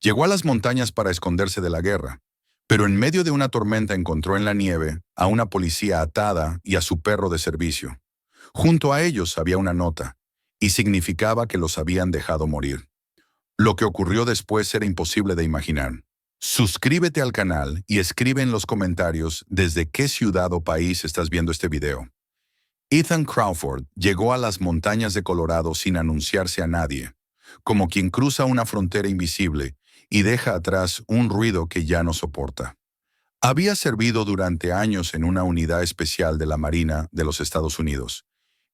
Llegó a las montañas para esconderse de la guerra, pero en medio de una tormenta encontró en la nieve a una policía atada y a su perro de servicio. Junto a ellos había una nota, y significaba que los habían dejado morir. Lo que ocurrió después era imposible de imaginar. Suscríbete al canal y escribe en los comentarios desde qué ciudad o país estás viendo este video. Ethan Crawford llegó a las montañas de Colorado sin anunciarse a nadie, como quien cruza una frontera invisible y deja atrás un ruido que ya no soporta. Había servido durante años en una unidad especial de la Marina de los Estados Unidos,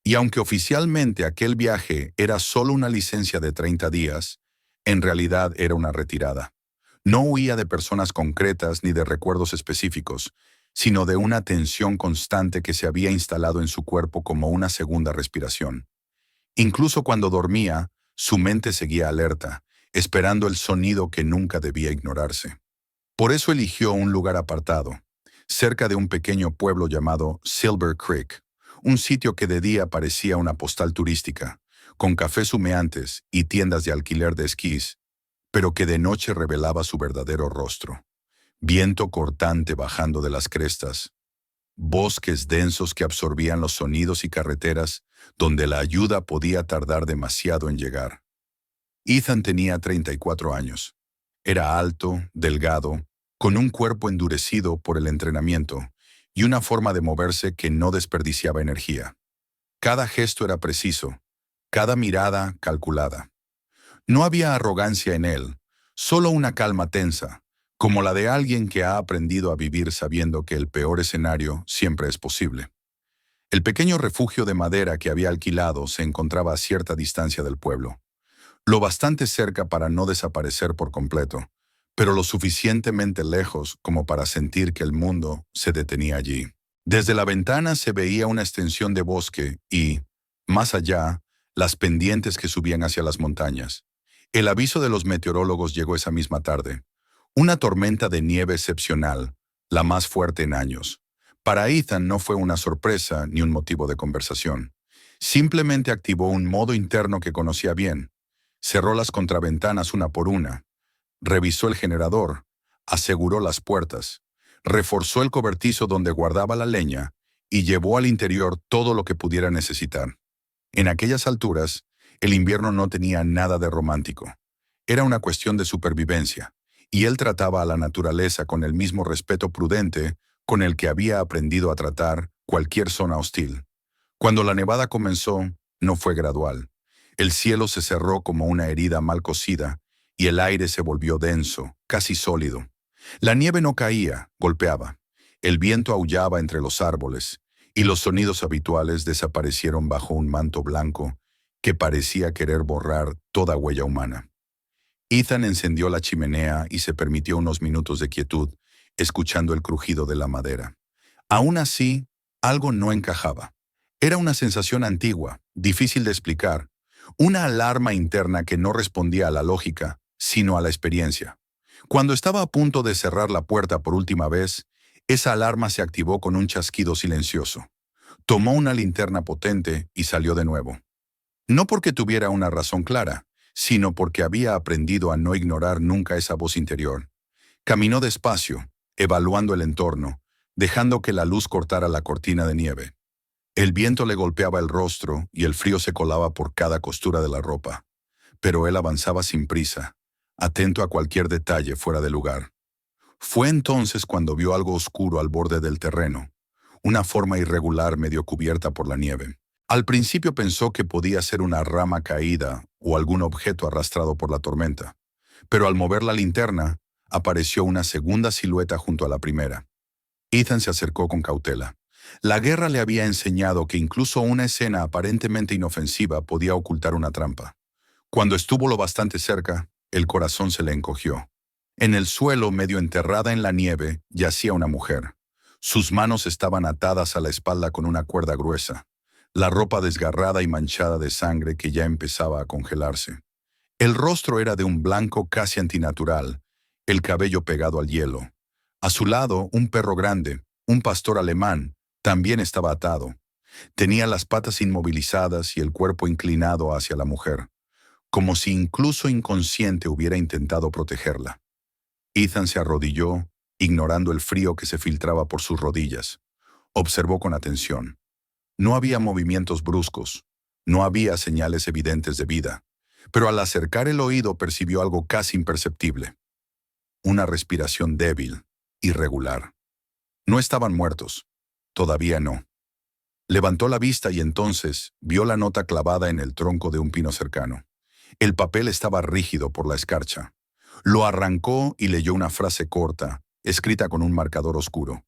y aunque oficialmente aquel viaje era solo una licencia de 30 días, en realidad era una retirada. No huía de personas concretas ni de recuerdos específicos, sino de una tensión constante que se había instalado en su cuerpo como una segunda respiración. Incluso cuando dormía, su mente seguía alerta, esperando el sonido que nunca debía ignorarse. Por eso eligió un lugar apartado, cerca de un pequeño pueblo llamado Silver Creek, un sitio que de día parecía una postal turística, con cafés humeantes y tiendas de alquiler de esquís, pero que de noche revelaba su verdadero rostro. Viento cortante bajando de las crestas, bosques densos que absorbían los sonidos y carreteras donde la ayuda podía tardar demasiado en llegar. Ethan tenía 34 años. Era alto, delgado, con un cuerpo endurecido por el entrenamiento y una forma de moverse que no desperdiciaba energía. Cada gesto era preciso, cada mirada calculada. No había arrogancia en él, solo una calma tensa, como la de alguien que ha aprendido a vivir sabiendo que el peor escenario siempre es posible. El pequeño refugio de madera que había alquilado se encontraba a cierta distancia del pueblo, lo bastante cerca para no desaparecer por completo, pero lo suficientemente lejos como para sentir que el mundo se detenía allí. Desde la ventana se veía una extensión de bosque y, más allá, las pendientes que subían hacia las montañas. El aviso de los meteorólogos llegó esa misma tarde. Una tormenta de nieve excepcional, la más fuerte en años. Para Ethan no fue una sorpresa ni un motivo de conversación. Simplemente activó un modo interno que conocía bien. Cerró las contraventanas una por una. Revisó el generador. Aseguró las puertas. Reforzó el cobertizo donde guardaba la leña y llevó al interior todo lo que pudiera necesitar. En aquellas alturas, el invierno no tenía nada de romántico. Era una cuestión de supervivencia, y él trataba a la naturaleza con el mismo respeto prudente con el que había aprendido a tratar cualquier zona hostil. Cuando la nevada comenzó, no fue gradual. El cielo se cerró como una herida mal cosida, y el aire se volvió denso, casi sólido. La nieve no caía, golpeaba. El viento aullaba entre los árboles, y los sonidos habituales desaparecieron bajo un manto blanco que parecía querer borrar toda huella humana. Ethan encendió la chimenea y se permitió unos minutos de quietud, escuchando el crujido de la madera. Aún así, algo no encajaba. Era una sensación antigua, difícil de explicar, una alarma interna que no respondía a la lógica, sino a la experiencia. Cuando estaba a punto de cerrar la puerta por última vez, esa alarma se activó con un chasquido silencioso. Tomó una linterna potente y salió de nuevo. No porque tuviera una razón clara, sino porque había aprendido a no ignorar nunca esa voz interior. Caminó despacio, evaluando el entorno, dejando que la luz cortara la cortina de nieve. El viento le golpeaba el rostro y el frío se colaba por cada costura de la ropa. Pero él avanzaba sin prisa, atento a cualquier detalle fuera de lugar. Fue entonces cuando vio algo oscuro al borde del terreno, una forma irregular medio cubierta por la nieve. Al principio pensó que podía ser una rama caída o algún objeto arrastrado por la tormenta, pero al mover la linterna, apareció una segunda silueta junto a la primera. Ethan se acercó con cautela. La guerra le había enseñado que incluso una escena aparentemente inofensiva podía ocultar una trampa. Cuando estuvo lo bastante cerca, el corazón se le encogió. En el suelo, medio enterrada en la nieve, yacía una mujer. Sus manos estaban atadas a la espalda con una cuerda gruesa, la ropa desgarrada y manchada de sangre que ya empezaba a congelarse. El rostro era de un blanco casi antinatural, el cabello pegado al hielo. A su lado, un perro grande, un pastor alemán, también estaba atado. Tenía las patas inmovilizadas y el cuerpo inclinado hacia la mujer. como si incluso inconsciente hubiera intentado protegerla. Ethan se arrodilló, ignorando el frío que se filtraba por sus rodillas. Observó con atención. No había movimientos bruscos, no había señales evidentes de vida, pero al acercar el oído percibió algo casi imperceptible. Una respiración débil, irregular. No estaban muertos. Todavía no. Levantó la vista y entonces vio la nota clavada en el tronco de un pino cercano. El papel estaba rígido por la escarcha. Lo arrancó y leyó una frase corta, escrita con un marcador oscuro.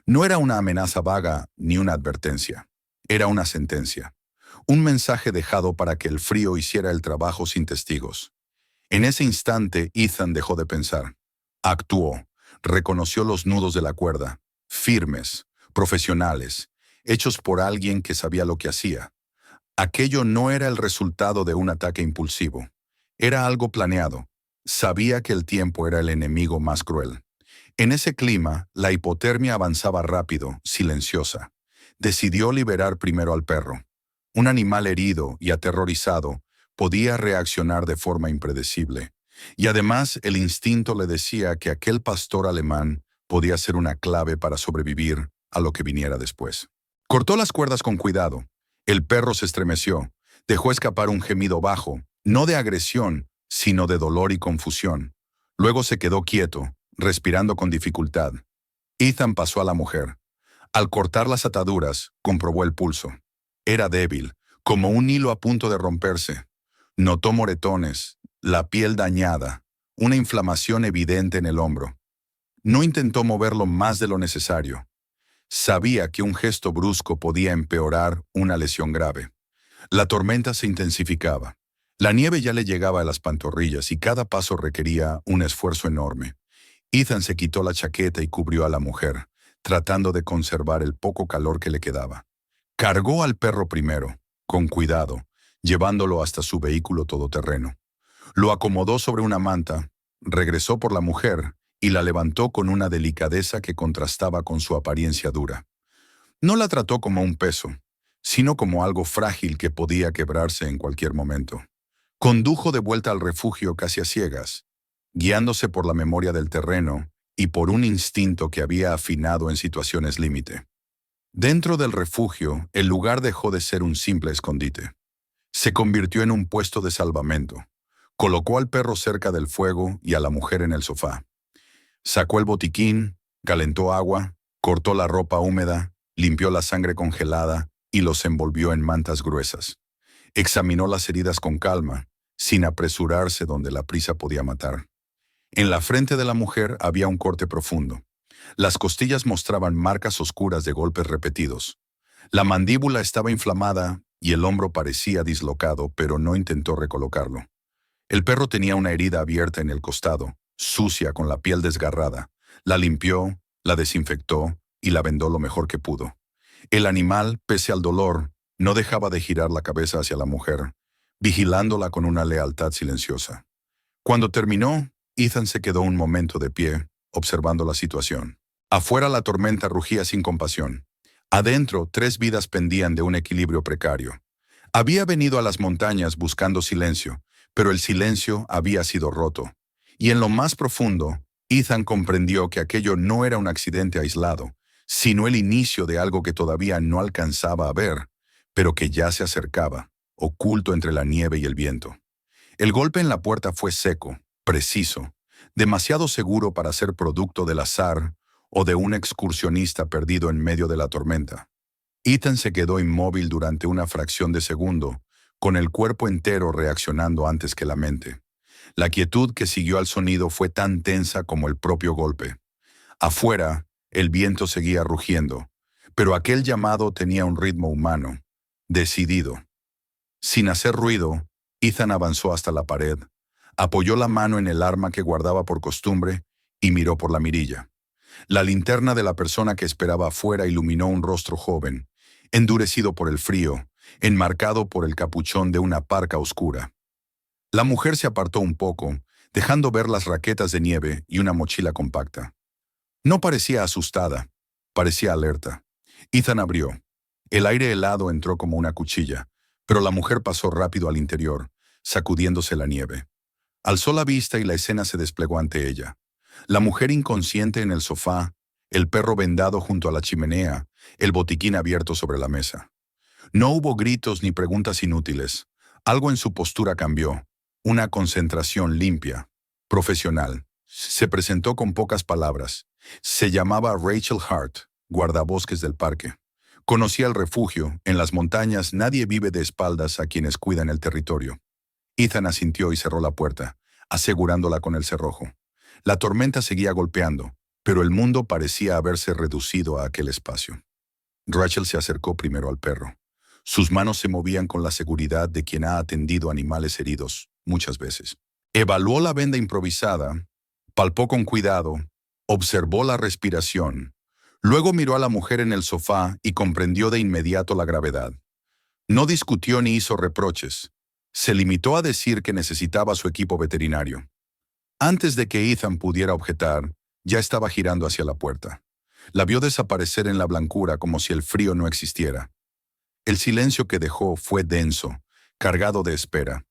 No era una amenaza vaga ni una advertencia. Era una sentencia. Un mensaje dejado para que el frío hiciera el trabajo sin testigos. En ese instante, Ethan dejó de pensar. Actuó. Reconoció los nudos de la cuerda. Firmes, profesionales, hechos por alguien que sabía lo que hacía. Aquello no era el resultado de un ataque impulsivo. Era algo planeado. Sabía que el tiempo era el enemigo más cruel. En ese clima, la hipotermia avanzaba rápido, silenciosa. Decidió liberar primero al perro. Un animal herido y aterrorizado podía reaccionar de forma impredecible. Y además el instinto le decía que aquel pastor alemán podía ser una clave para sobrevivir a lo que viniera después. Cortó las cuerdas con cuidado. El perro se estremeció. Dejó escapar un gemido bajo, no de agresión, sino de dolor y confusión. Luego se quedó quieto, respirando con dificultad. Ethan pasó a la mujer. Al cortar las ataduras, comprobó el pulso. Era débil, como un hilo a punto de romperse. Notó moretones, la piel dañada, una inflamación evidente en el hombro. No intentó moverlo más de lo necesario. Sabía que un gesto brusco podía empeorar una lesión grave. La tormenta se intensificaba. La nieve ya le llegaba a las pantorrillas y cada paso requería un esfuerzo enorme. Ethan se quitó la chaqueta y cubrió a la mujer, tratando de conservar el poco calor que le quedaba. Cargó al perro primero, con cuidado, llevándolo hasta su vehículo todoterreno. Lo acomodó sobre una manta, regresó por la mujer y la levantó con una delicadeza que contrastaba con su apariencia dura. No la trató como un peso, sino como algo frágil que podía quebrarse en cualquier momento. Condujo de vuelta al refugio casi a ciegas, guiándose por la memoria del terreno y por un instinto que había afinado en situaciones límite. Dentro del refugio, el lugar dejó de ser un simple escondite. Se convirtió en un puesto de salvamento. Colocó al perro cerca del fuego y a la mujer en el sofá. Sacó el botiquín, calentó agua, cortó la ropa húmeda, limpió la sangre congelada y los envolvió en mantas gruesas. Examinó las heridas con calma, sin apresurarse donde la prisa podía matar. En la frente de la mujer había un corte profundo. Las costillas mostraban marcas oscuras de golpes repetidos. La mandíbula estaba inflamada y el hombro parecía dislocado, pero no intentó recolocarlo. El perro tenía una herida abierta en el costado, sucia con la piel desgarrada. La limpió, la desinfectó y la vendó lo mejor que pudo. El animal, pese al dolor, no dejaba de girar la cabeza hacia la mujer, vigilándola con una lealtad silenciosa. Cuando terminó, Ethan se quedó un momento de pie, observando la situación. Afuera la tormenta rugía sin compasión. Adentro, 3 vidas pendían de un equilibrio precario. Había venido a las montañas buscando silencio, pero el silencio había sido roto. Y en lo más profundo, Ethan comprendió que aquello no era un accidente aislado, sino el inicio de algo que todavía no alcanzaba a ver, pero que ya se acercaba, oculto entre la nieve y el viento. El golpe en la puerta fue seco, preciso, demasiado seguro para ser producto del azar o de un excursionista perdido en medio de la tormenta. Ethan se quedó inmóvil durante una fracción de segundo, con el cuerpo entero reaccionando antes que la mente. La quietud que siguió al sonido fue tan tensa como el propio golpe. Afuera, el viento seguía rugiendo, pero aquel llamado tenía un ritmo humano, decidido. Sin hacer ruido, Ethan avanzó hasta la pared, apoyó la mano en el arma que guardaba por costumbre y miró por la mirilla. La linterna de la persona que esperaba afuera iluminó un rostro joven, endurecido por el frío, enmarcado por el capuchón de una parca oscura. La mujer se apartó un poco, dejando ver las raquetas de nieve y una mochila compacta. No parecía asustada, parecía alerta. Ethan abrió. El aire helado entró como una cuchilla, pero la mujer pasó rápido al interior, sacudiéndose la nieve. Alzó la vista y la escena se desplegó ante ella. La mujer inconsciente en el sofá, el perro vendado junto a la chimenea, el botiquín abierto sobre la mesa. No hubo gritos ni preguntas inútiles. Algo en su postura cambió. Una concentración limpia, profesional. Se presentó con pocas palabras. Se llamaba Rachel Hart, guardabosques del parque. Conocía el refugio. En las montañas nadie vive de espaldas a quienes cuidan el territorio. Ethan asintió y cerró la puerta, asegurándola con el cerrojo. La tormenta seguía golpeando, pero el mundo parecía haberse reducido a aquel espacio. Rachel se acercó primero al perro. Sus manos se movían con la seguridad de quien ha atendido animales heridos muchas veces. Evaluó la venda improvisada, palpó con cuidado, observó la respiración. Luego miró a la mujer en el sofá y comprendió de inmediato la gravedad. No discutió ni hizo reproches. Se limitó a decir que necesitaba su equipo veterinario. Antes de que Ethan pudiera objetar, ya estaba girando hacia la puerta. La vio desaparecer en la blancura como si el frío no existiera. El silencio que dejó fue denso, cargado de espera.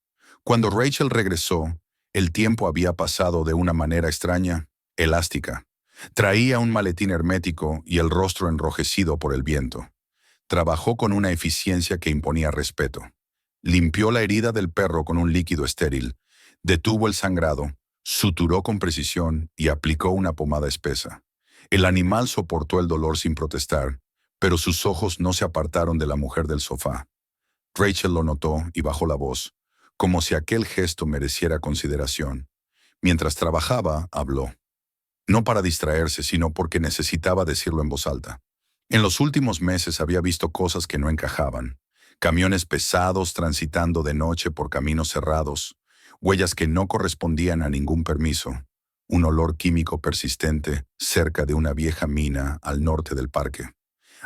Cuando Rachel regresó, el tiempo había pasado de una manera extraña, elástica. Traía un maletín hermético y el rostro enrojecido por el viento. Trabajó con una eficiencia que imponía respeto. Limpió la herida del perro con un líquido estéril, detuvo el sangrado, suturó con precisión y aplicó una pomada espesa. El animal soportó el dolor sin protestar, pero sus ojos no se apartaron de la mujer del sofá. Rachel lo notó y bajó la voz, como si aquel gesto mereciera consideración. Mientras trabajaba, habló. No para distraerse, sino porque necesitaba decirlo en voz alta. En los últimos meses había visto cosas que no encajaban. Camiones pesados transitando de noche por caminos cerrados, huellas que no correspondían a ningún permiso, un olor químico persistente cerca de una vieja mina al norte del parque.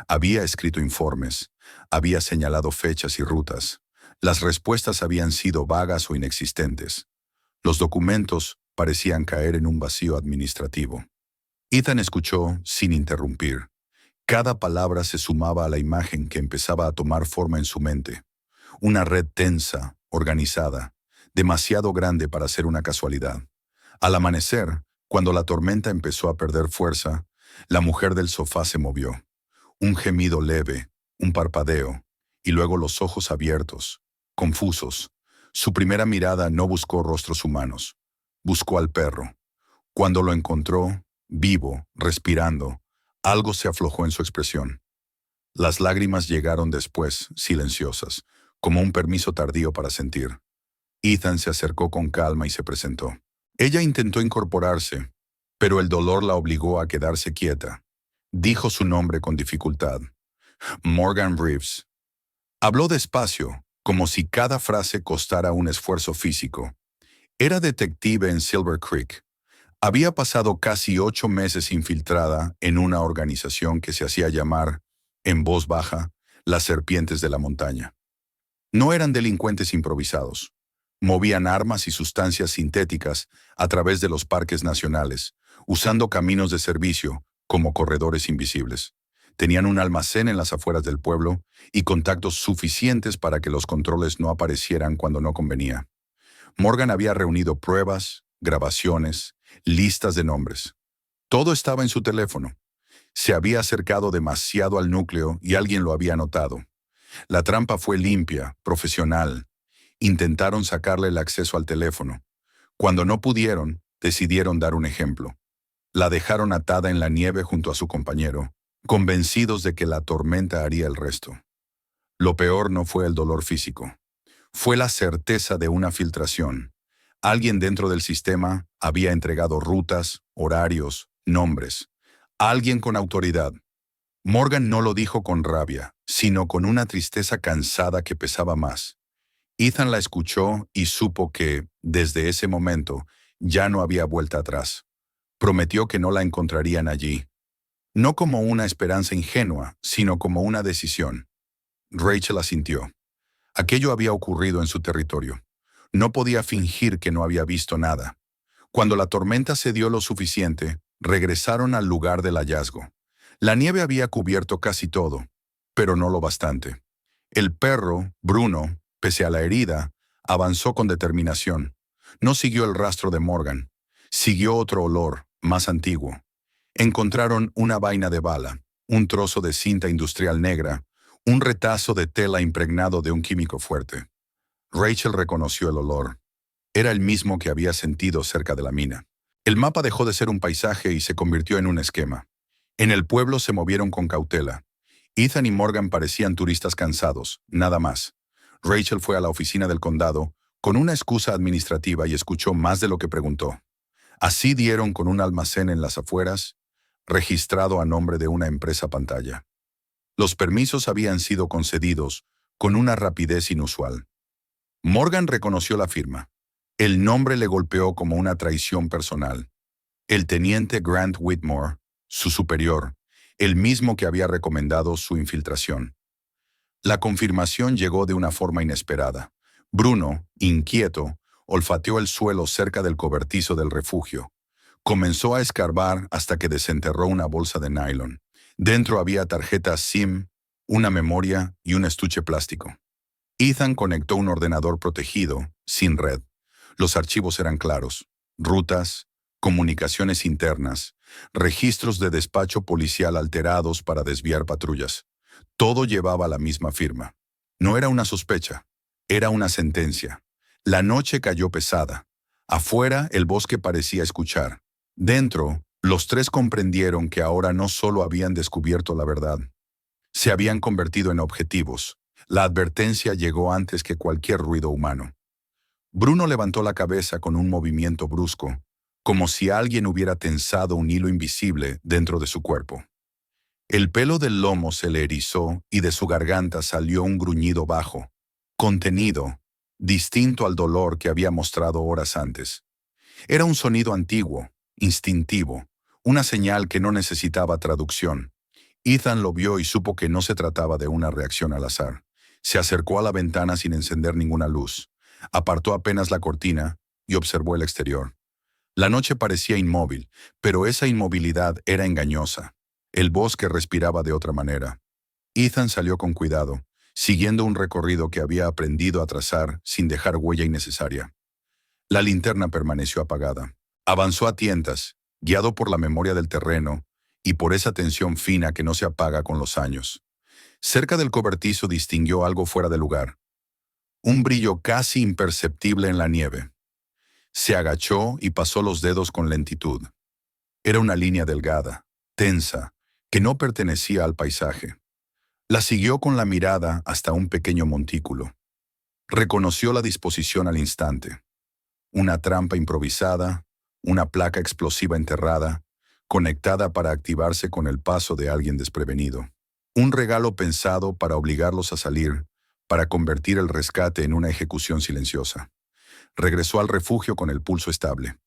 Había escrito informes, había señalado fechas y rutas. Las respuestas habían sido vagas o inexistentes. Los documentos parecían caer en un vacío administrativo. Ethan escuchó sin interrumpir. Cada palabra se sumaba a la imagen que empezaba a tomar forma en su mente. Una red tensa, organizada, demasiado grande para ser una casualidad. Al amanecer, cuando la tormenta empezó a perder fuerza, la mujer del sofá se movió. Un gemido leve, un parpadeo, y luego los ojos abiertos, confusos. Su primera mirada no buscó rostros humanos. Buscó al perro. Cuando lo encontró, vivo, respirando, algo se aflojó en su expresión. Las lágrimas llegaron después, silenciosas, como un permiso tardío para sentir. Ethan se acercó con calma y se presentó. Ella intentó incorporarse, pero el dolor la obligó a quedarse quieta. Dijo su nombre con dificultad. Morgan Reeves. Habló despacio, como si cada frase costara un esfuerzo físico. Era detective en Silver Creek. Había pasado casi 8 meses infiltrada en una organización que se hacía llamar, en voz baja, las Serpientes de la Montaña. No eran delincuentes improvisados. Movían armas y sustancias sintéticas a través de los parques nacionales, usando caminos de servicio como corredores invisibles. Tenían un almacén en las afueras del pueblo y contactos suficientes para que los controles no aparecieran cuando no convenía. Morgan había reunido pruebas, grabaciones, listas de nombres. Todo estaba en su teléfono. Se había acercado demasiado al núcleo y alguien lo había notado. La trampa fue limpia, profesional. Intentaron sacarle el acceso al teléfono. Cuando no pudieron, decidieron dar un ejemplo. La dejaron atada en la nieve junto a su compañero, convencidos de que la tormenta haría el resto. Lo peor no fue el dolor físico. Fue la certeza de una filtración. Alguien dentro del sistema había entregado rutas, horarios, nombres. Alguien con autoridad. Morgan no lo dijo con rabia, sino con una tristeza cansada que pesaba más. Ethan la escuchó y supo que, desde ese momento, ya no había vuelta atrás. Prometió que no la encontrarían allí. No como una esperanza ingenua, sino como una decisión. Rachel asintió. Aquello había ocurrido en su territorio. No podía fingir que no había visto nada. Cuando la tormenta cedió lo suficiente, regresaron al lugar del hallazgo. La nieve había cubierto casi todo, pero no lo bastante. El perro, Bruno, pese a la herida, Avanzó con determinación. No siguió el rastro de Morgan. Siguió otro olor, más antiguo. Encontraron una vaina de bala, un trozo de cinta industrial negra, un retazo de tela impregnado de un químico fuerte. Rachel reconoció el olor. Era el mismo que había sentido cerca de la mina. El mapa dejó de ser un paisaje y se convirtió en un esquema. En el pueblo se movieron con cautela. Ethan y Morgan parecían turistas cansados, nada más. Rachel fue a la oficina del condado con una excusa administrativa y escuchó más de lo que preguntó. Así dieron con un almacén en las afueras, registrado a nombre de una empresa pantalla. Los permisos habían sido concedidos con una rapidez inusual. Morgan reconoció la firma. El nombre le golpeó como una traición personal. El teniente Grant Whitmore, su superior, el mismo que había recomendado su infiltración. La confirmación llegó de una forma inesperada. Bruno, inquieto, olfateó el suelo cerca del cobertizo del refugio. Comenzó a escarbar hasta que desenterró una bolsa de nylon. Dentro había tarjetas SIM, una memoria y un estuche plástico. Ethan conectó un ordenador protegido, sin red. Los archivos eran claros. Rutas, comunicaciones internas, registros de despacho policial alterados para desviar patrullas. Todo llevaba la misma firma. No era una sospecha, era una sentencia. La noche cayó pesada. Afuera, el bosque parecía escuchar. Dentro, los tres comprendieron que ahora no solo habían descubierto la verdad, se habían convertido en objetivos. La advertencia llegó antes que cualquier ruido humano. Bruno levantó la cabeza con un movimiento brusco, como si alguien hubiera tensado un hilo invisible dentro de su cuerpo. El pelo del lomo se le erizó y de su garganta salió un gruñido bajo, contenido, distinto al dolor que había mostrado horas antes. Era un sonido antiguo, instintivo, una señal que no necesitaba traducción. Ethan lo vio y supo que no se trataba de una reacción al azar. Se acercó a la ventana sin encender ninguna luz. Apartó apenas la cortina y observó el exterior. La noche parecía inmóvil, pero esa inmovilidad era engañosa. El bosque respiraba de otra manera. Ethan salió con cuidado, siguiendo un recorrido que había aprendido a trazar sin dejar huella innecesaria. La linterna permaneció apagada. Avanzó a tientas, guiado por la memoria del terreno y por esa tensión fina que no se apaga con los años. Cerca del cobertizo distinguió algo fuera de lugar. Un brillo casi imperceptible en la nieve. Se agachó y pasó los dedos con lentitud. Era una línea delgada, tensa, que no pertenecía al paisaje. La siguió con la mirada hasta un pequeño montículo. Reconoció la disposición al instante. Una trampa improvisada, una placa explosiva enterrada, conectada para activarse con el paso de alguien desprevenido. Un regalo pensado para obligarlos a salir, para convertir el rescate en una ejecución silenciosa. Regresó al refugio con el pulso estable.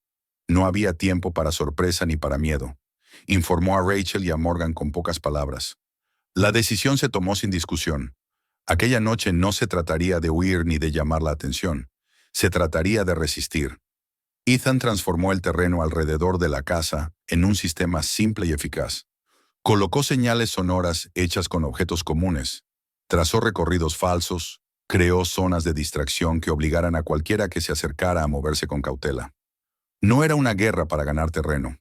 No había tiempo para sorpresa ni para miedo. Informó a Rachel y a Morgan con pocas palabras. La decisión se tomó sin discusión. Aquella noche no se trataría de huir ni de llamar la atención. Se trataría de resistir. Ethan transformó el terreno alrededor de la casa en un sistema simple y eficaz. Colocó señales sonoras hechas con objetos comunes. Trazó recorridos falsos. Creó zonas de distracción que obligaran a cualquiera que se acercara a moverse con cautela. No era una guerra para ganar terreno.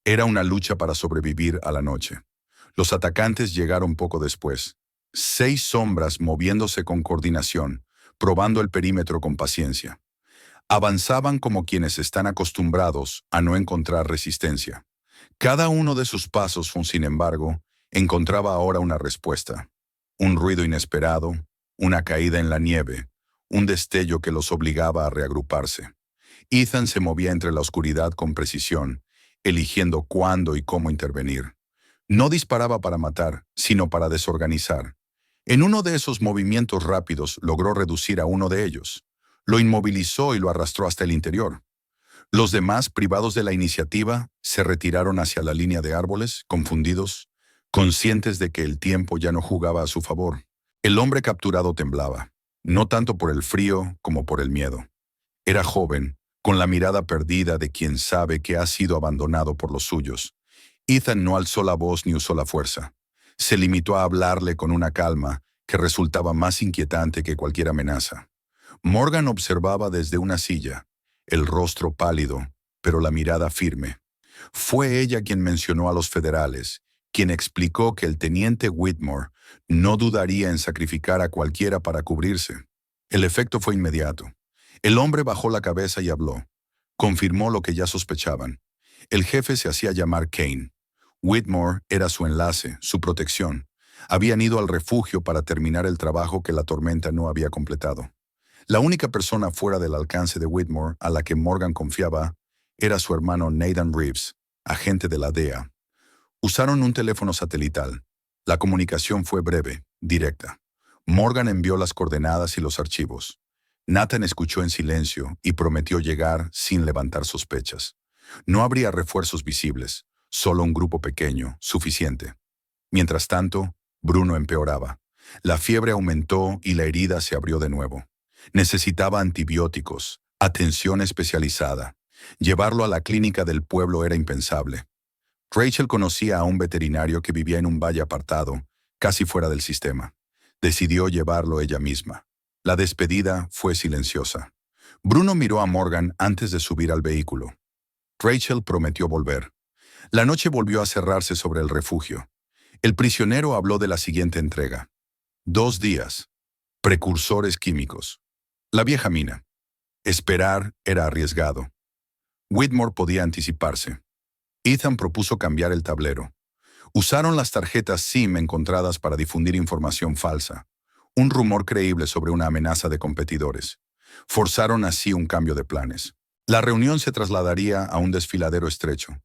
Era una lucha para sobrevivir a la noche. Los atacantes llegaron poco después. 6 sombras moviéndose con coordinación, probando el perímetro con paciencia. Avanzaban como quienes están acostumbrados a no encontrar resistencia. Cada uno de sus pasos, sin embargo, encontraba ahora una respuesta. Un ruido inesperado, una caída en la nieve, un destello que los obligaba a reagruparse. Ethan se movía entre la oscuridad con precisión, eligiendo cuándo y cómo intervenir. No disparaba para matar, sino para desorganizar. En uno de esos movimientos rápidos logró reducir a uno de ellos. Lo inmovilizó y lo arrastró hasta el interior. Los demás, privados de la iniciativa, se retiraron hacia la línea de árboles, confundidos, conscientes de que el tiempo ya no jugaba a su favor. El hombre capturado temblaba, no tanto por el frío como por el miedo. Era joven, con la mirada perdida de quien sabe que ha sido abandonado por los suyos. Ethan no alzó la voz ni usó la fuerza. Se limitó a hablarle con una calma que resultaba más inquietante que cualquier amenaza. Morgan observaba desde una silla, el rostro pálido, pero la mirada firme. Fue ella quien mencionó a los federales, quien explicó que el teniente Whitmore no dudaría en sacrificar a cualquiera para cubrirse. El efecto fue inmediato. El hombre bajó la cabeza y habló. Confirmó lo que ya sospechaban. El jefe se hacía llamar Kane. Whitmore era su enlace, su protección. Habían ido al refugio para terminar el trabajo que la tormenta no había completado. La única persona fuera del alcance de Whitmore a la que Morgan confiaba era su hermano Nathan Reeves, agente de la DEA. Usaron un teléfono satelital. La comunicación fue breve, directa. Morgan envió las coordenadas y los archivos. Nathan escuchó en silencio y prometió llegar sin levantar sospechas. No habría refuerzos visibles, solo un grupo pequeño, suficiente. Mientras tanto, Bruno empeoraba. La fiebre aumentó y la herida se abrió de nuevo. Necesitaba antibióticos, atención especializada. Llevarlo a la clínica del pueblo era impensable. Rachel conocía a un veterinario que vivía en un valle apartado, casi fuera del sistema. Decidió llevarlo ella misma. La despedida fue silenciosa. Bruno miró a Morgan antes de subir al vehículo. Rachel prometió volver. La noche volvió a cerrarse sobre el refugio. El prisionero habló de la siguiente entrega. 2 días. Precursores químicos. La vieja mina. Esperar era arriesgado. Whitmore podía anticiparse. Ethan propuso cambiar el tablero. Usaron las tarjetas SIM encontradas para difundir información falsa, un rumor creíble sobre una amenaza de competidores. Forzaron así un cambio de planes. La reunión se trasladaría a un desfiladero estrecho,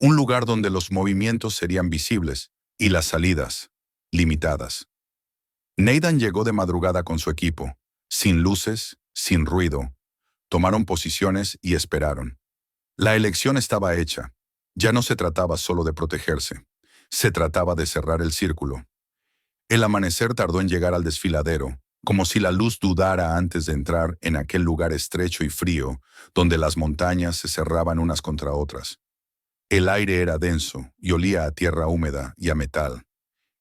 un lugar donde los movimientos serían visibles y las salidas limitadas. Nathan llegó de madrugada con su equipo, sin luces, sin ruido. Tomaron posiciones y esperaron. La elección estaba hecha. Ya no se trataba solo de protegerse. Se trataba de cerrar el círculo. El amanecer tardó en llegar al desfiladero, como si la luz dudara antes de entrar en aquel lugar estrecho y frío, donde las montañas se cerraban unas contra otras. El aire era denso y olía a tierra húmeda y a metal.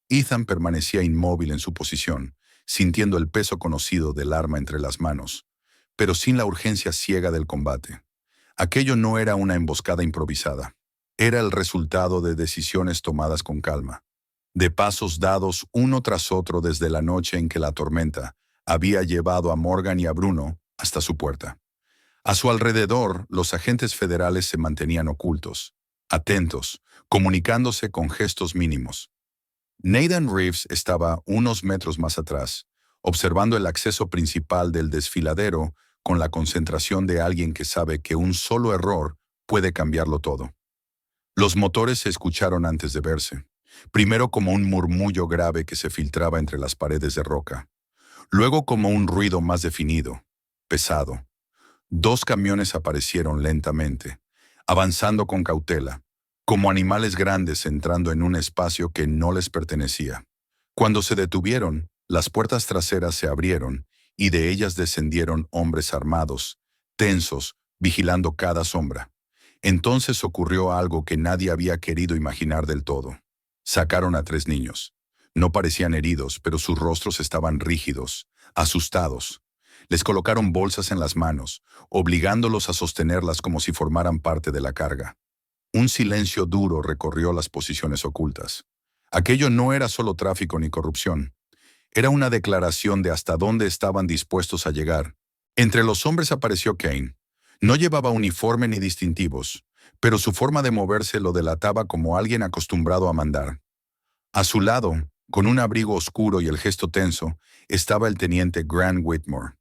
Ethan permanecía inmóvil en su posición, sintiendo el peso conocido del arma entre las manos, pero sin la urgencia ciega del combate. Aquello no era una emboscada improvisada. Era el resultado de decisiones tomadas con calma, de pasos dados uno tras otro desde la noche en que la tormenta había llevado a Morgan y a Bruno hasta su puerta. A su alrededor, los agentes federales se mantenían ocultos, atentos, comunicándose con gestos mínimos. Nathan Reeves estaba unos metros más atrás, observando el acceso principal del desfiladero con la concentración de alguien que sabe que un solo error puede cambiarlo todo. Los motores se escucharon antes de verse, primero como un murmullo grave que se filtraba entre las paredes de roca, luego como un ruido más definido, pesado. 2 camiones aparecieron lentamente, avanzando con cautela, como animales grandes entrando en un espacio que no les pertenecía. Cuando se detuvieron, las puertas traseras se abrieron y de ellas descendieron hombres armados, tensos, vigilando cada sombra. Entonces ocurrió algo que nadie había querido imaginar del todo. Sacaron a 3 niños. No parecían heridos, pero sus rostros estaban rígidos, asustados. Les colocaron bolsas en las manos, obligándolos a sostenerlas como si formaran parte de la carga. Un silencio duro recorrió las posiciones ocultas. Aquello no era solo tráfico ni corrupción. Era una declaración de hasta dónde estaban dispuestos a llegar. Entre los hombres apareció Kane. No llevaba uniforme ni distintivos, pero su forma de moverse lo delataba como alguien acostumbrado a mandar. A su lado, con un abrigo oscuro y el gesto tenso, estaba el teniente Grant Whitmore.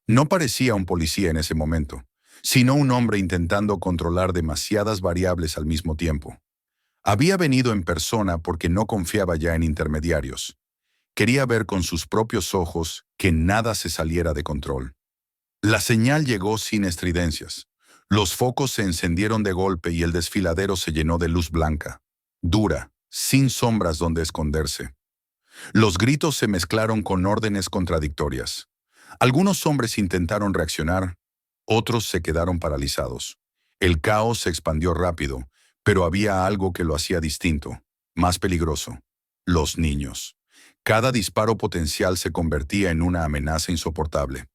No parecía un policía en ese momento, sino un hombre intentando controlar demasiadas variables al mismo tiempo. Había venido en persona porque no confiaba ya en intermediarios. Quería ver con sus propios ojos que nada se saliera de control. La señal llegó sin estridencias. Los focos se encendieron de golpe y el desfiladero se llenó de luz blanca, dura, sin sombras donde esconderse. Los gritos se mezclaron con órdenes contradictorias. Algunos hombres intentaron reaccionar, otros se quedaron paralizados. El caos se expandió rápido, pero había algo que lo hacía distinto, más peligroso: los niños. Cada disparo potencial se convertía en una amenaza insoportable.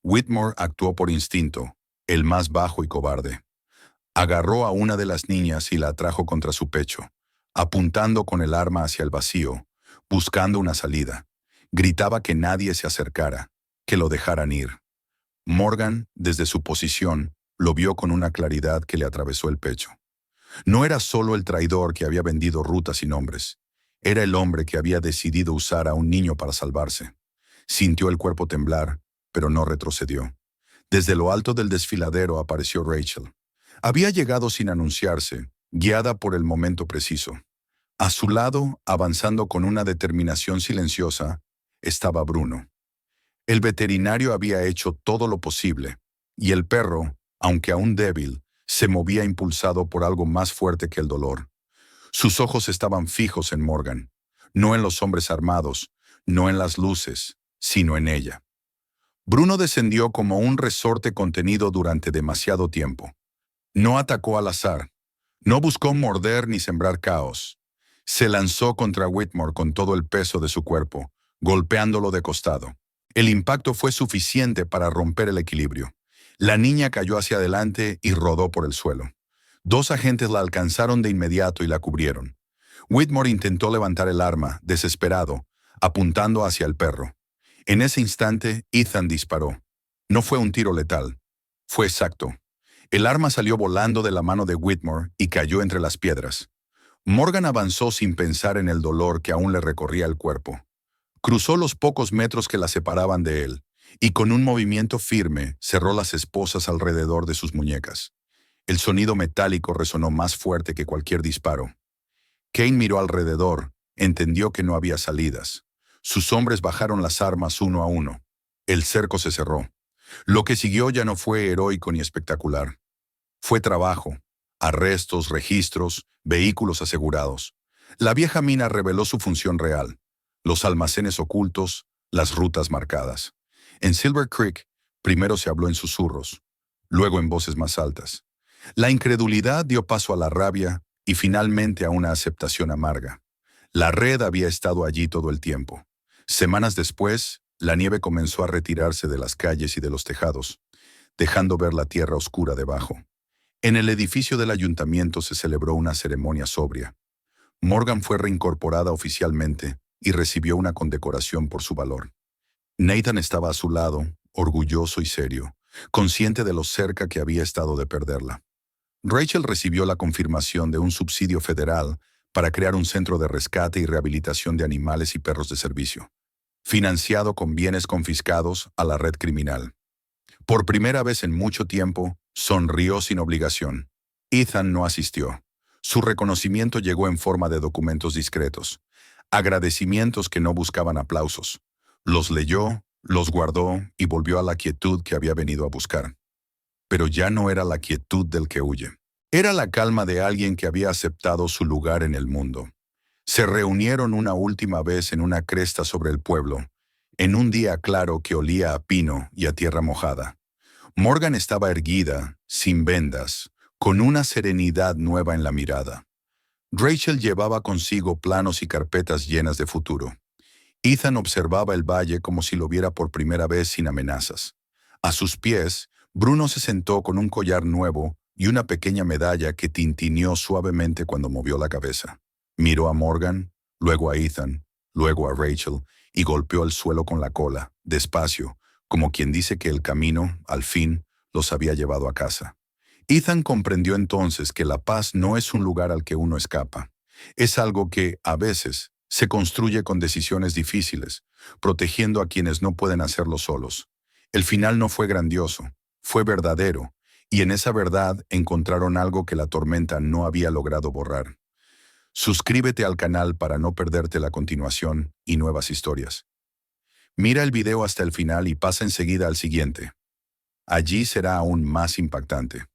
Whitmore actuó por instinto, el más bajo y cobarde. Agarró a una de las niñas y la atrajo contra su pecho, apuntando con el arma hacia el vacío, buscando una salida. Gritaba que nadie se acercara, que lo dejaran ir. Morgan, desde su posición, lo vio con una claridad que le atravesó el pecho. No era solo el traidor que había vendido rutas y nombres. Era el hombre que había decidido usar a un niño para salvarse. Sintió el cuerpo temblar, pero no retrocedió. Desde lo alto del desfiladero apareció Rachel. Había llegado sin anunciarse, guiada por el momento preciso. A su lado, avanzando con una determinación silenciosa, estaba Bruno. El veterinario había hecho todo lo posible, y el perro, aunque aún débil, se movía impulsado por algo más fuerte que el dolor. Sus ojos estaban fijos en Morgan, no en los hombres armados, no en las luces, sino en ella. Bruno descendió como un resorte contenido durante demasiado tiempo. No atacó al azar, no buscó morder ni sembrar caos. Se lanzó contra Whitmore con todo el peso de su cuerpo, golpeándolo de costado. El impacto fue suficiente para romper el equilibrio. La niña cayó hacia adelante y rodó por el suelo. Dos agentes la alcanzaron de inmediato y la cubrieron. Whitmore intentó levantar el arma, desesperado, apuntando hacia el perro. En ese instante, Ethan disparó. No fue un tiro letal. Fue exacto. El arma salió volando de la mano de Whitmore y cayó entre las piedras. Morgan avanzó sin pensar en el dolor que aún le recorría el cuerpo. Cruzó los pocos metros que la separaban de él, y con un movimiento firme cerró las esposas alrededor de sus muñecas. El sonido metálico resonó más fuerte que cualquier disparo. Kane miró alrededor, entendió que no había salidas. Sus hombres bajaron las armas uno a uno. El cerco se cerró. Lo que siguió ya no fue heroico ni espectacular. Fue trabajo, arrestos, registros, vehículos asegurados. La vieja mina reveló su función real: los almacenes ocultos, las rutas marcadas. En Silver Creek, primero se habló en susurros, luego en voces más altas. La incredulidad dio paso a la rabia y finalmente a una aceptación amarga. La red había estado allí todo el tiempo. Semanas después, la nieve comenzó a retirarse de las calles y de los tejados, dejando ver la tierra oscura debajo. En el edificio del ayuntamiento se celebró una ceremonia sobria. Morgan fue reincorporada oficialmente y recibió una condecoración por su valor. Nathan estaba a su lado, orgulloso y serio, consciente de lo cerca que había estado de perderla. Rachel recibió la confirmación de un subsidio federal para crear un centro de rescate y rehabilitación de animales y perros de servicio, financiado con bienes confiscados a la red criminal. Por primera vez en mucho tiempo, sonrió sin obligación. Ethan no asistió. Su reconocimiento llegó en forma de documentos discretos, agradecimientos que no buscaban aplausos. Los leyó, los guardó y volvió a la quietud que había venido a buscar. Pero ya no era la quietud del que huye. Era la calma de alguien que había aceptado su lugar en el mundo. Se reunieron una última vez en una cresta sobre el pueblo, en un día claro que olía a pino y a tierra mojada. Morgan estaba erguida, sin vendas, con una serenidad nueva en la mirada. Rachel llevaba consigo planos y carpetas llenas de futuro. Ethan observaba el valle como si lo viera por primera vez sin amenazas. A sus pies, Bruno se sentó con un collar nuevo y una pequeña medalla que tintineó suavemente cuando movió la cabeza. Miró a Morgan, luego a Ethan, luego a Rachel, y golpeó el suelo con la cola, despacio, como quien dice que el camino, al fin, los había llevado a casa. Ethan comprendió entonces que la paz no es un lugar al que uno escapa. Es algo que, a veces, se construye con decisiones difíciles, protegiendo a quienes no pueden hacerlo solos. El final no fue grandioso, fue verdadero, y en esa verdad encontraron algo que la tormenta no había logrado borrar. Suscríbete al canal para no perderte la continuación y nuevas historias. Mira el video hasta el final y pasa enseguida al siguiente. Allí será aún más impactante.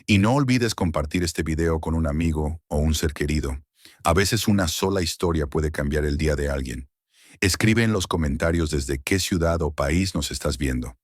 Y no olvides compartir este video con un amigo o un ser querido. A veces una sola historia puede cambiar el día de alguien. Escribe en los comentarios desde qué ciudad o país nos estás viendo.